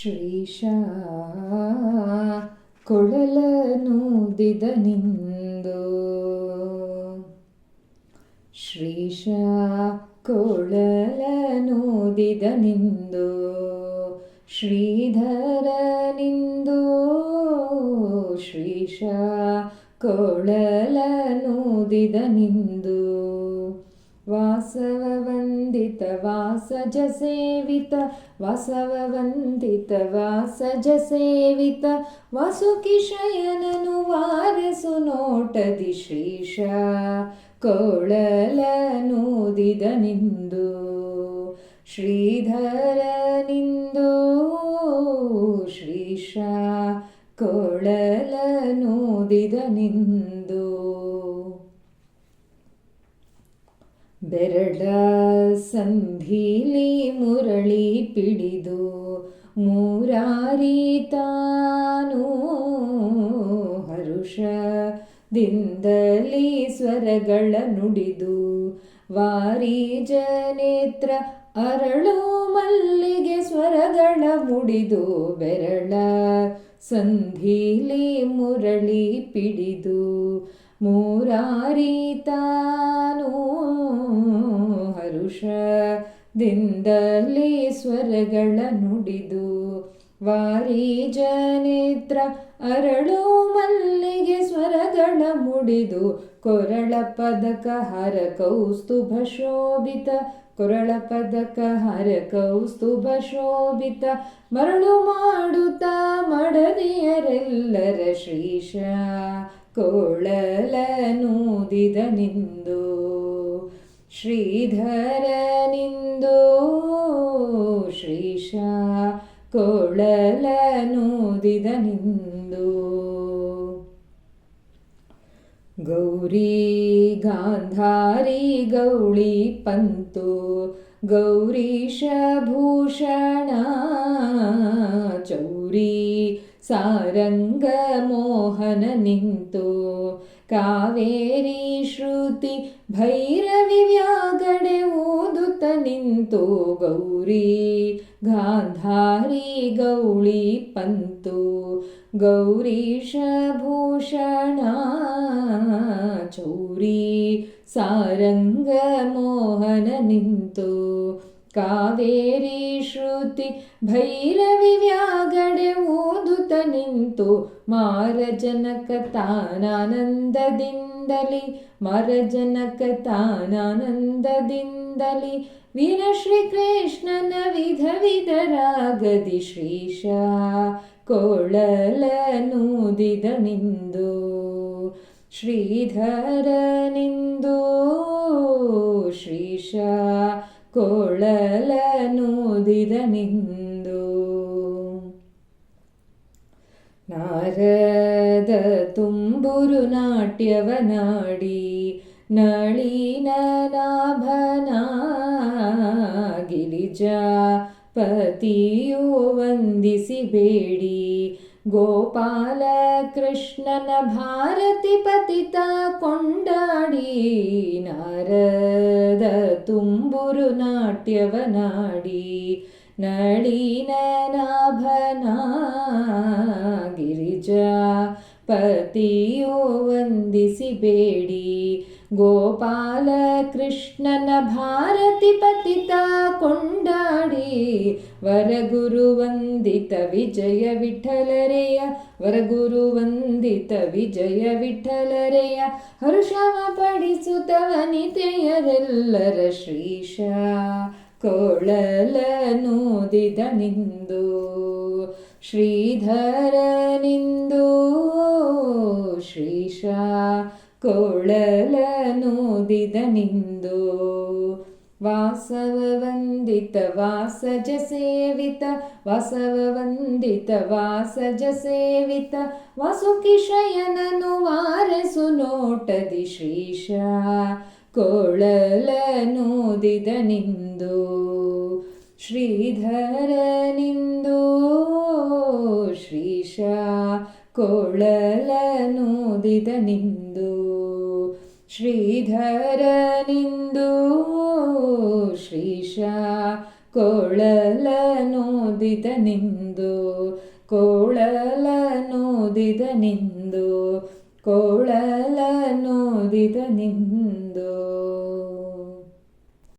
ಶ್ರೀಶ ಕೊಳಲನೂದಿದ ನಿಂದು ಶ್ರೀಶ ಕೊಳಲನೂದಿದ ನಿಂದು ಶ್ರೀಧರ ನಿಂದು ಶ್ರೀಶ ಕೊಳಲನೂದಿದ ನಿಂದು ವಾಸವ ವಂದಿತ ವಾಸಜ ಸೇವಿತ ವಾಸವ ವಂದಿತ ವಾಸಜ ಸೇವಿತ ವಾಸುಕಿಶಯನನು ವಾರಸು ನೋಟದಿ ಶ್ರೀಶ ಕೊಳಲನೂದಿದ ನಿಂದು ಶ್ರೀಧರ ನಿಂದು ಶ್ರೀಶ ಕೊಳಲನೂದಿದ ನಿಂದು ಬೆರಳ ಸಂಧಿಲಿ ಮುರಳಿ ಪಿಡಿದು ಮೂರಾರಿ ತಾನು ಹರುಷದಿಂದಲಿ ಸ್ವರಗಳ ನುಡಿದು ವಾರಿಜ ನೇತ್ರ ಅರಳು ಮಲ್ಲಿಗೆ ಸ್ವರಗಳ ಮುಡಿದು ಬೆರಳ ಸಂಧಿಲಿ ಮುರಳಿ ಪಿಡಿದು ಮೂರಾರಿ ತಾನು ಹರುಷದಿಂದಲೇ ಸ್ವರಗಳ ನುಡಿದು ವಾರಿಜ ನೇತ್ರ ಅರಳು ಮಲ್ಲಿಗೆ ಸ್ವರಗಳ ಮುಡಿದು ಕೊರಳ ಪದಕ ಹರ ಕೌಸ್ತುಭ ಶೋಭಿತ ಕೊರಳ ಪದಕ ಹರ ಕೌಸ್ತುಭ ಶೋಭಿತ ಮರಳು ಮಾಡುತ್ತಾ ಮಡದಿಯರೆಲ್ಲರ ಶ್ರೀಶ ಕೊಳಲನೂದಿದ ನಿಂದು ಶ್ರೀಧರ ನಿಂದು ಶ್ರೀಶ ಕೊಳಲನೂದಿದ ನಿಂದು ಗೌರಿ ಗಾಂಧಾರಿ ಗೌಳಿ ಪಂತು ಗೌರೀಶ ಭೂಷಣ ಚೌರಿ ಸಾರಂಗ ಮೋಹನ ನಿಂತು ಕಾವೇರಿ ಶ್ರುತಿ ಭೈರವಿ ವ್ಯಾಗಡೆ ಓದುತ್ತ ನಿಂತು ಗೌರಿ ಗಾಂಧಾರಿ ಗೌಳಿ ಪಂತು ಗೌರೀಶ ಭೂಷಣ ಚೌರಿ ಸಾರಂಗ ಮೋಹನ ನಿಂತು ಕಾವೇರಿ ಶ್ರುತಿ ಭೈರವಿ ವ್ಯಾಗಡೆ ಓದುತ್ತ ನಿಂತು ಮಾರಜನಕ ತಾನಾನಂದದಿಂದಲಿ ಮಾರಜನಕ ತಾನಾನಂದದಿಂದಲಿ ವೀರ ಶ್ರೀಕೃಷ್ಣನ ವಿಧ ವಿಧ ರಾಗದಿ ಶ್ರೀಶ ಕೊಳಲನೂದಿದ ನಿಂದು ಶ್ರೀಧರ ನಿಂದು ಶ್ರೀಶ ಕೊಳಲನೂದಿದ ನಿಂದು ನಾರದ ತುಂಬುರು ನಾಟ್ಯವನಾಡಿ ನಳಿನ ನಾಭನ ಗಿರಿಜಾ ಪತಿಯು ವಂದಿಸಿ ಬೇಡಿ ಗೋಪಾಲ ಕೃಷ್ಣನ ಭಾರತಿ ಪತಿತ ಕೊಂಡಾಡಿ ನಾರದ ತುಂಬುರು ನಾಟ್ಯವನಾಡಿ ನಳಿನ ನಾಭನ ಗಿರಿಜಾ ಪತಿಯು ವಂದಿಸಿ ಬೇಡಿ ಗೋಪಾಲ ಕೃಷ್ಣನ ಭಾರತಿ ಪತಿತ ಕೊಂಡಾಡಿ ವರಗುರು ವಂದಿತ ವಿಜಯ ವಿಠಲರೆಯ ವರಗುರು ವಂದಿತ ವಿಜಯ ವಿಠಲರೆಯ ಹರುಷವ ಪಡಿಸುತ್ತ ವನಿತೆಯರೆಲ್ಲರ ಶ್ರೀಶ ಕೊಳಲನೂದಿದ ನಿಂದು ಶ್ರೀಧರ ನಿಂದು ಶ್ರೀಶ ಕೊಳಲನೂದಿದ ನಿಂದು ವಾಸವ ವಂದಿತ ವಾಸಜ ಸೇವಿತ ವಾಸವ ವಂದಿತ ವಾಸಜ ಸೇವಿತ ವಾಸುಕಿಶಯನನು ವಾರಸು ನೋಟದಿ ಶ್ರೀಶ ಕೊಳಲನೂದಿದ ನಿಂದು ಶ್ರೀಧರ ನಿಂದು ಶ್ರೀಶ ಕೊಳಲನೂದಿದ ನಿಂದು ಶ್ರೀಧರ ನಿಂದು ಶ್ರೀಶ ಕೋಳಲನೂದಿದ ನಿಂದು ಕೋಳಲನೂದಿದ ನಿಂದು ಕೋಳಲನೂದಿದ ನಿಂದು